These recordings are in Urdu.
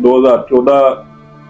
2014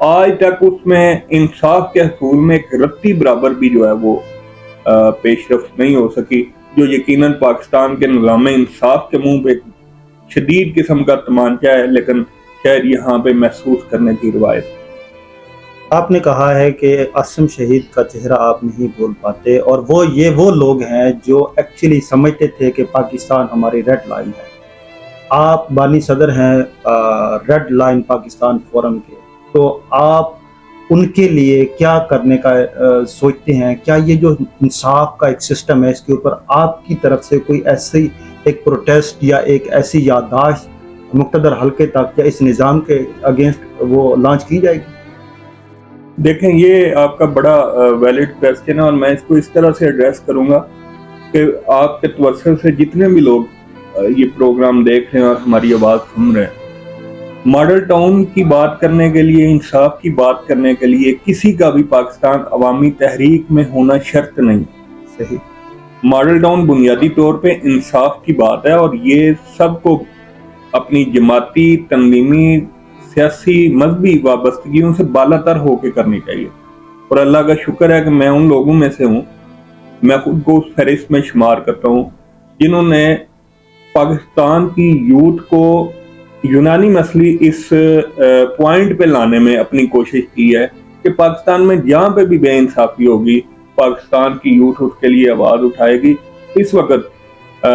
آج تک اس میں انصاف کے حصول میں ایک رتی برابر بھی جو ہے وہ پیش رفت نہیں ہو سکی، جو یقیناً پاکستان کے نظام انصاف کے منہ پہ شدید قسم کا تمانچہ ہے، لیکن شاید یہاں پہ محسوس کرنے کی روایت۔ آپ نے کہا ہے کہ عاصم شہید کا چہرہ آپ نہیں بھول پاتے، اور وہ لوگ ہیں جو ایکچولی سمجھتے تھے کہ پاکستان ہماری ریڈ لائن ہے۔ آپ بانی صدر ہیں ریڈ لائن پاکستان فورم کے، تو آپ ان کے لیے کیا کرنے کا سوچتے ہیں؟ کیا یہ جو انصاف کا ایک سسٹم ہے، اس کے اوپر آپ کی طرف سے کوئی ایسی ایک پروٹیسٹ یا ایک ایسی یادداشت مقتدر حلقے تک یا اس نظام کے اگینسٹ وہ لانچ کی جائے گی؟ دیکھیں، یہ آپ کا بڑا ویلڈ کویسچن ہے، اور میں اس کو اس طرح سے ایڈریس کروں گا کہ آپ کے توسط سے جتنے بھی لوگ یہ پروگرام دیکھ رہے ہیں اور ہماری آواز سن رہے ہیں، ماڈل ٹاؤن کی بات کرنے کے لیے، انصاف کی بات کرنے کے لیے کسی کا بھی پاکستان عوامی تحریک میں ہونا شرط نہیں۔ صحیح۔ ماڈل ٹاؤن بنیادی طور پہ انصاف کی بات ہے، اور یہ سب کو اپنی جماعتی، تنظیمی، سیاسی، مذہبی وابستگیوں سے بالا تر ہو کے کرنی چاہیے۔ اور اللہ کا شکر ہے کہ میں ان لوگوں میں سے ہوں، میں خود کو اس فہرست میں شمار کرتا ہوں جنہوں نے پاکستان کی یوتھ کو یونانی مسئلے اس پوائنٹ پہ لانے میں اپنی کوشش کی ہے کہ پاکستان میں جہاں پہ بھی بے انصافی ہوگی، پاکستان کی یوتھ اس کے لیے آواز اٹھائے گی۔ اس وقت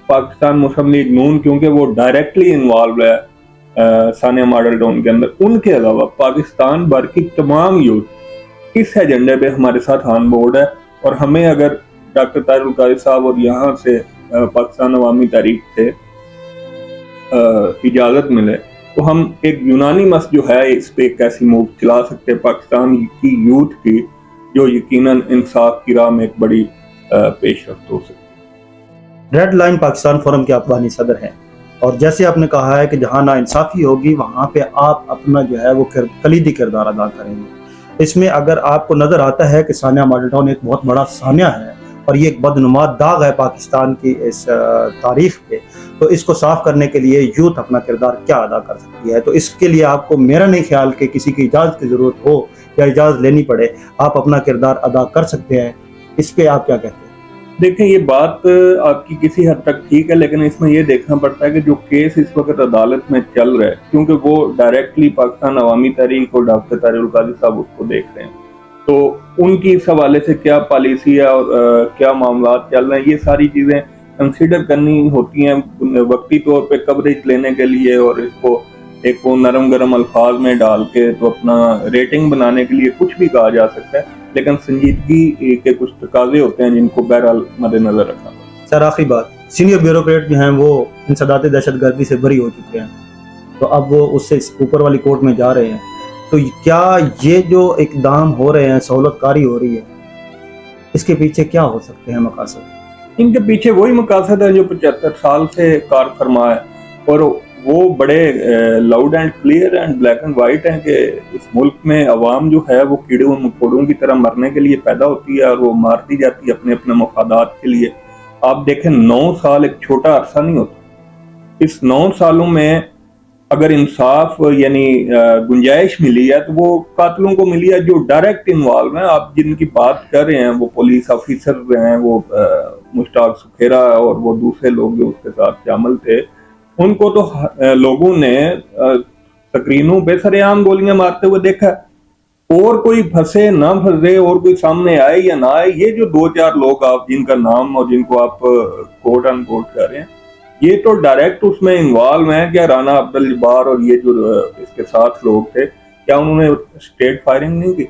پاکستان مسلم لیگ نون، کیونکہ وہ ڈائریکٹلی انوالو ہے ثانیہ ماڈل ٹاؤن کے اندر، ان کے علاوہ پاکستان بھر کی تمام یوتھ اس ایجنڈے پہ ہمارے ساتھ آن بورڈ ہے، اور ہمیں اگر ڈاکٹر طاہر القادری صاحب اور یہاں سے پاکستان عوامی تحریک سے اجازت ملے تو ہم ایک یونانی مس جو ہے اس پہ ایک ایسی موو چلا سکتے ہیں پاکستان کی یوتھ کی، جو یقیناً انصاف کی راہ میں ایک بڑی پیش رفت ہو سکتی۔ ریڈ لائن پاکستان فورم کے آپ بانی صدر ہیں، اور جیسے آپ نے کہا ہے کہ جہاں نا انصافی ہوگی وہاں پہ آپ اپنا جو ہے وہ کلیدی کردار ادا کریں گے۔ اس میں اگر آپ کو نظر آتا ہے کہ ثانیہ ماڈل ٹاؤن ایک بہت بڑا ثانیہ ہے اور یہ ایک بدنما داغ ہے پاکستان کی اس تاریخ پہ، تو اس کو صاف کرنے کے لیے یوتھ اپنا کردار کیا ادا کر سکتی ہے؟ تو اس کے لیے آپ کو میرا نہیں خیال کہ کسی کی اجازت کی ضرورت ہو یا اجازت لینی پڑے، آپ اپنا کردار ادا کر سکتے ہیں۔ اس پہ آپ کیا کہتے ہیں؟ دیکھیں، یہ بات آپ کی کسی حد تک ٹھیک ہے، لیکن اس میں یہ دیکھنا پڑتا ہے کہ جو کیس اس وقت عدالت میں چل رہا ہے، کیونکہ وہ ڈائریکٹلی پاکستان عوامی تحریک اور ڈاکٹر طاہر القادری صاحب اس کو دیکھ رہے ہیں، تو ان کی اس حوالے سے کیا پالیسی ہے اور کیا معاملات چل رہے ہیں، یہ ساری چیزیں کنسیڈر کرنی ہوتی ہیں وقتی طور پہ کوریج لینے کے لیے، اور اس کو ایک وہ نرم گرم الفاظ میں ڈال کے تو اپنا ریٹنگ بنانے کے لیے کچھ بھی کہا جا سکتا ہے، لیکن سنجیدگی کے کچھ تقاضے ہوتے ہیں جن کو بہرحال مد نظر رکھنا پڑتا ہے۔ سر آخری بات، سینئر بیوروکریٹ جو ہیں وہ انسداد دہشت گردی سے بری ہو چکے ہیں، تو اب وہ اس سے اوپر والی کورٹ میں جا رہے ہیں، تو کیا یہ جو اقدام ہو رہے ہیں، سہولت کاری ہو رہی ہے، اس کے پیچھے کیا ہو سکتے ہیں مقاصد؟ ان کے پیچھے وہی مقاصد ہے جو 75 سال سے کار فرما ہے، اور وہ بڑے loud and clear and black and white ہیں کہ اس ملک میں عوام جو ہے وہ کیڑوں مکوڑوں کی طرح مرنے کے لیے پیدا ہوتی ہے، اور وہ مارتی جاتی ہے اپنے اپنے مفادات کے لیے۔ آپ دیکھیں، 9 سال ایک چھوٹا عرصہ نہیں ہوتا۔ اس 9 سالوں میں اگر انصاف یعنی گنجائش ملی ہے تو وہ قاتلوں کو ملی ہے جو ڈائریکٹ انوالو ہیں۔ آپ جن کی بات کر رہے ہیں وہ پولیس آفیسر ہیں، وہ مشتاق سکھیرا اور وہ دوسرے لوگ جو اس کے ساتھ شامل تھے، ان کو تو لوگوں نے سکرینوں پہ سرے عام گولیاں مارتے ہوئے دیکھا ہے۔ اور کوئی پھنسے نہ پھنسے، اور کوئی سامنے آئے یا نہ آئے، یہ جو 2-4 لوگ آپ جن کا نام اور جن کو آپ کوٹ ان کوٹ کر رہے ہیں، یہ تو ڈائریکٹ اس میں انوالو ہیں۔ کیا رانا عبدالجبار اور یہ جو اس کے ساتھ لوگ تھے، کیا انہوں نے اسٹیٹ فائرنگ نہیں کی؟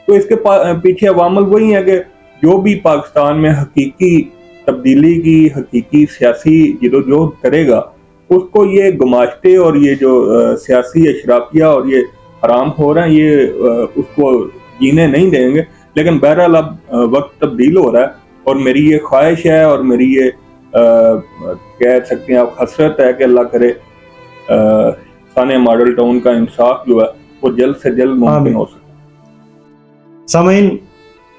تو اس کے پیچھے عوامل وہی ہیں کہ جو بھی پاکستان میں حقیقی تبدیلی کی حقیقی سیاسی جدوجہد کرے گا، اس کو یہ گماشتے اور یہ جو سیاسی اشرافیہ اور یہ حرام ہو رہا ہے، یہ اس کو جینے نہیں دیں گے۔ لیکن بہرحال اب وقت تبدیل ہو رہا ہے، اور میری یہ خواہش ہے اور میری یہ کہہ سکتے ہیں آپ حسرت ہے کہ اللہ کرے ثانیہ ماڈل ٹاؤن کا انصاف جو ہے وہ جلد سے جلد ممکن ہو سکے۔ سامعین،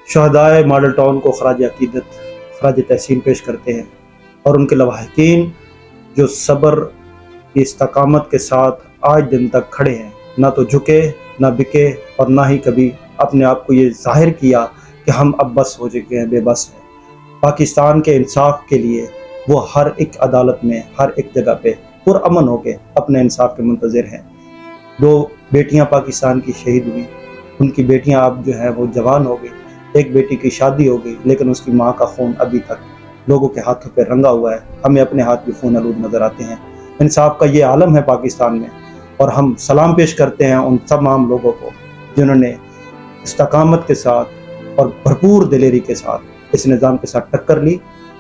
شہدائے ماڈل ٹاؤن کو خراج عقیدت، خراج تحسین پیش کرتے ہیں، اور ان کے لواحقین جو صبر کی استقامت کے ساتھ آج دن تک کھڑے ہیں، نہ تو جھکے نہ بکے اور نہ ہی کبھی اپنے آپ کو یہ ظاہر کیا کہ ہم اب بس ہو چکے ہیں، بے بس ہیں۔ پاکستان کے انصاف کے لیے وہ ہر ایک عدالت میں، ہر ایک جگہ پہ پرامن ہو کے اپنے انصاف کے منتظر ہیں۔ 2 بیٹیاں پاکستان کی شہید ہوئی، ان کی بیٹیاں اب جو ہیں وہ جوان ہو گئی، ایک بیٹی کی شادی ہو گئی، لیکن اس کی ماں کا خون ابھی تک لوگوں کے ہاتھوں پہ رنگا ہوا ہے، ہمیں اپنے ہاتھ بھی خون آلود نظر آتے ہیں۔ انصاف کا یہ عالم ہے پاکستان میں، اور ہم سلام پیش کرتے ہیں ان تمام لوگوں کو جنہوں نے استقامت کے ساتھ اور بھرپور دلیری کے ساتھ اس نظام کے ساتھ ٹکر لی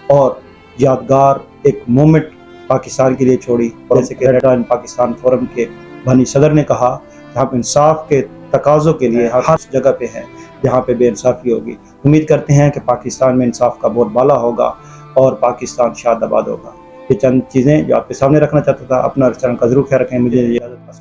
اور یادگار ایک مومنٹ پاکستان کے لیے چھوڑی۔ اور جیسے کہ ڈیٹا ان پاکستان فورم کے بانی صدر نے کہا کہ ہم انصاف کے تقاضوں کے لیے ہر جگہ پہ ہیں جہاں پہ بے انصافی ہوگی۔ امید کرتے ہیں کہ پاکستان میں انصاف کا بول بالا ہوگا اور پاکستان شاد آباد ہوگا۔ یہ چند چیزیں جو آپ کے سامنے رکھنا چاہتا تھا، اپنا چینل کا ضرور خیال رکھیں۔ مجھے اجازت کا